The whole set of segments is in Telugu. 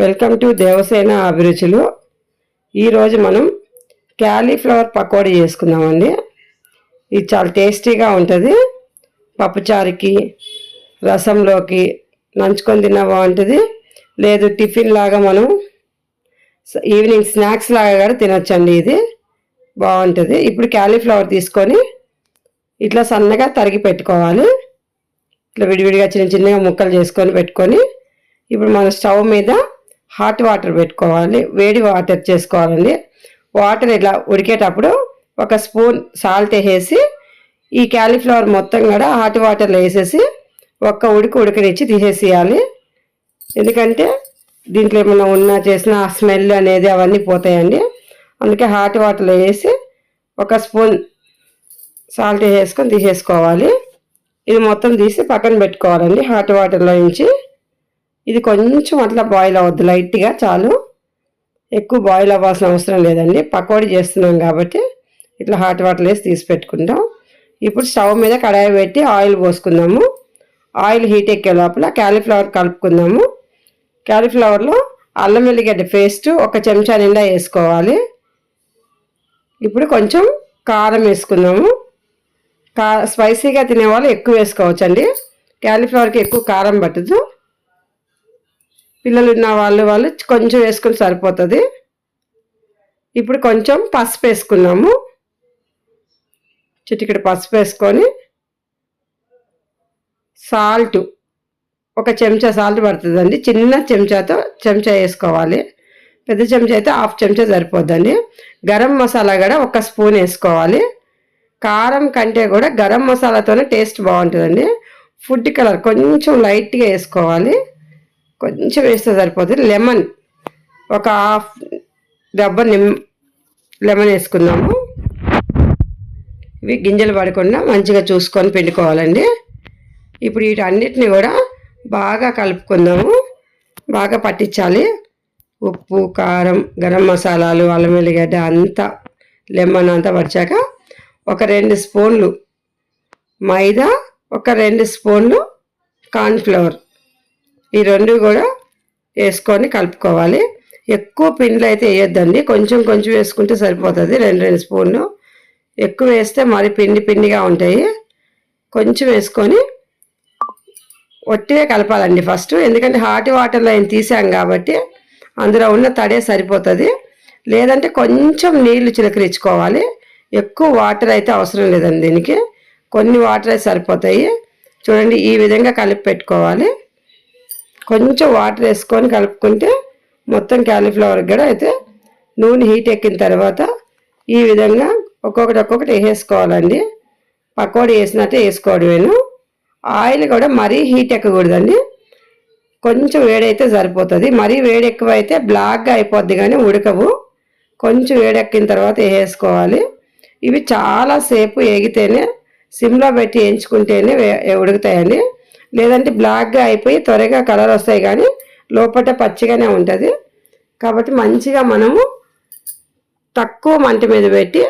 వెల్కమ్ టు దేవసేన అభిరుచులు. ఈరోజు మనం క్యాలీఫ్లవర్ పకోడీ చేసుకుందామండి. ఇది చాలా టేస్టీగా ఉంటుంది. పప్పుచారుకి, రసంలోకి నంచుకొని తిన్నా బాగుంటుంది. లేదు టిఫిన్ లాగా మనం ఈవినింగ్ స్నాక్స్ లాగా కూడా తినొచ్చండి. ఇది బాగుంటుంది. ఇప్పుడు క్యాలీఫ్లవర్ తీసుకొని ఇట్లా సన్నగా తరిగి పెట్టుకోవాలి. ఇట్లా విడివిడిగా చిన్న చిన్నగా ముక్కలు చేసుకొని పెట్టుకొని ఇప్పుడు మన స్టవ్ మీద హాట్ వాటర్ పెట్టుకోవాలి. వేడి వాటర్ చేసుకోవాలండి. వాటర్ ఇలా ఉడికేటప్పుడు ఒక స్పూన్ సాల్ట్ వేసి ఈ క్యాలీఫ్లవర్ మొత్తం కూడా హాట్ వాటర్లో వేసేసి ఒక్క ఉడకనిచ్చి తీసేసేయాలి. ఎందుకంటే దీంట్లో ఏమైనా ఉన్నా చేసిన స్మెల్ అనేది అవన్నీ పోతాయండి. అందుకే హాట్ వాటర్లో వేసి ఒక స్పూన్ సాల్ట్ వేసుకొని తీసేసుకోవాలి. ఇది మొత్తం తీసి పక్కన పెట్టుకోవాలండి హాట్ వాటర్లో నుంచి. ఇది కొంచెం అట్లా బాయిల్ అవ్వద్దు, లైట్గా చాలు. ఎక్కువ బాయిల్ అవ్వాల్సిన అవసరం లేదండి. పకోడీ చేస్తున్నాం కాబట్టి ఇట్లా హాట్ వాటర్ వేసి తీసి పెట్టుకుంటాం. ఇప్పుడు స్టవ్ మీద కడాయి పెట్టి ఆయిల్ పోసుకుందాము. ఆయిల్ హీట్ ఎక్కే లోపల క్యాలీఫ్లవర్ కలుపుకుందాము. క్యాలీఫ్లవర్లో అల్లం వెల్లిగడ్డ పేస్ట్ ఒక చెంచా నిండా వేసుకోవాలి. ఇప్పుడు కొంచెం కారం వేసుకుందాము. స్పైసీగా తినేవాళ్ళు ఎక్కువ వేసుకోవచ్చండి. క్యాలీఫ్లవర్కి ఎక్కువ కారం పట్టదు. పిల్లలు ఉన్న వాళ్ళు కొంచెం వేసుకొని సరిపోతుంది. ఇప్పుడు కొంచెం పసుపు వేసుకున్నాము. చిటికెడు పసుపు వేసుకొని సాల్ట్ ఒక చెంచా సాల్ట్ పడుతుందండి. చిన్న చెంచా వేసుకోవాలి. పెద్ద చెంచా అయితే హాఫ్ చెంచా సరిపోద్దండి. గరం మసాలా కూడా ఒక స్పూన్ వేసుకోవాలి. కారం కంటే కూడా గరం మసాలాతోనే టేస్ట్ బాగుంటుందండి. ఫుడ్ కలర్ కొంచెం లైట్గా వేసుకోవాలి. కొంచెం వేస్తే సరిపోతుంది. లెమన్ ఒక హాఫ్ దెబ్బ లెమన్ వేసుకుందాము. ఇవి గింజలు పడకుండా మంచిగా చూసుకొని పిండుకోవాలండి. ఇప్పుడు వీటన్నిటిని కూడా బాగా కలుపుకుందాము. బాగా పట్టించాలి. ఉప్పు, కారం, గరం మసాలాలు, అల్లం వెల్లిగడ్డ అంతా లెమన్ అంతా పడిచాక ఒక 2 స్పూన్లు మైదా, ఒక 2 స్పూన్లు కార్న్ఫ్లవర్, ఈ రెండు కూడా వేసుకొని కలుపుకోవాలి. ఎక్కువ పిండిలు అయితే వేయొద్దండి. కొంచెం కొంచెం వేసుకుంటే సరిపోతుంది. 2 స్పూన్లు. ఎక్కువ వేస్తే మరి పిండిగా ఉంటాయి. కొంచెం వేసుకొని ఒట్టిగా కలపాలండి ఫస్ట్. ఎందుకంటే హాట్ వాటర్లో ఆయన తీసాం కాబట్టి అందులో ఉన్న తడే సరిపోతుంది. లేదంటే కొంచెం నీళ్లు చిలకరించుకోవాలి. ఎక్కువ వాటర్ అయితే అవసరం లేదండి. దీనికి కొన్ని వాటర్ అయితే సరిపోతాయి. చూడండి, ఈ విధంగా కలిపి పెట్టుకోవాలి. కొంచెం వాటర్ వేసుకొని కలుపుకుంటే మొత్తం క్యాలీఫ్లవర్ కూడా అయితే నూనె హీట్ ఎక్కిన తర్వాత ఈ విధంగా ఒక్కొక్కటి వేసుకోవాలండి. పకోడీ వేసినట్టే వేసుకోవడమేను. ఆయిల్ కూడా మరీ హీట్ ఎక్కకూడదండి. కొంచెం వేడైతే సరిపోతుంది. మరీ వేడి ఎక్కువ అయితే బ్లాక్గా అయిపోద్ది కానీ ఉడకవు. కొంచెం వేడెక్కిన తర్వాత వేసుకోవాలి. ఇవి చాలాసేపు వేగితేనే సిమ్లో పెట్టి వేయించుకుంటేనే ఉడుకుతాయండి. లేదంటే బ్లాక్గా అయిపోయి త్వరగా కలర్ వస్తాయి కానీ లోపల పచ్చిగానే ఉంటుంది. కాబట్టి మంచిగా మనము తక్కువ మంట మీద పెట్టి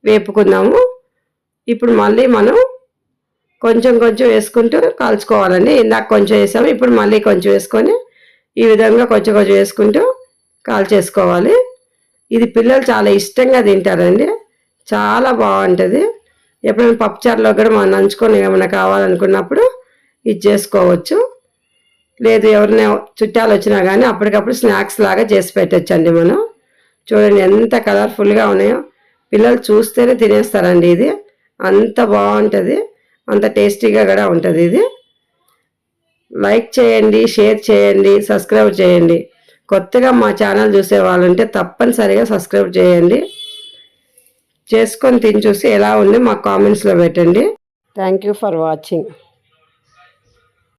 వేపుకుందాము. ఇప్పుడు మళ్ళీ మనం కొంచెం వేసుకుంటూ కాల్చుకోవాలండి. ఇందాక కొంచెం వేసాము, ఇప్పుడు మళ్ళీ కొంచెం వేసుకొని ఈ విధంగా కొంచెం వేసుకుంటూ కాల్చేసుకోవాలి. ఇది పిల్లలు చాలా ఇష్టంగా తింటారండి. చాలా బాగుంటుంది. ఎప్పుడైనా పప్పుచారులో కూడా మనం నంచుకొని ఏమైనా కావాలనుకున్నప్పుడు ఇది చేసుకోవచ్చు. లేదు ఎవరైనా చుట్టాలు వచ్చినా కానీ అప్పటికప్పుడు స్నాక్స్ లాగా చేసి పెట్టచ్చండి మనం. చూడండి ఎంత కలర్ఫుల్గా ఉన్నాయో. పిల్లలు చూస్తేనే తినేస్తారండి. ఇది అంత బాగుంటుంది, అంత టేస్టీగా కూడా ఉంటుంది. ఇది లైక్ చేయండి, షేర్ చేయండి, సబ్స్క్రైబ్ చేయండి. కొత్తగా మా ఛానల్ చూసే వాళ్ళంటే తప్పనిసరిగా సబ్స్క్రైబ్ చేయండి. చేసుకొని తిని చూసి ఎలా ఉంది మా కామెంట్స్లో పెట్టండి. Thank you for watching.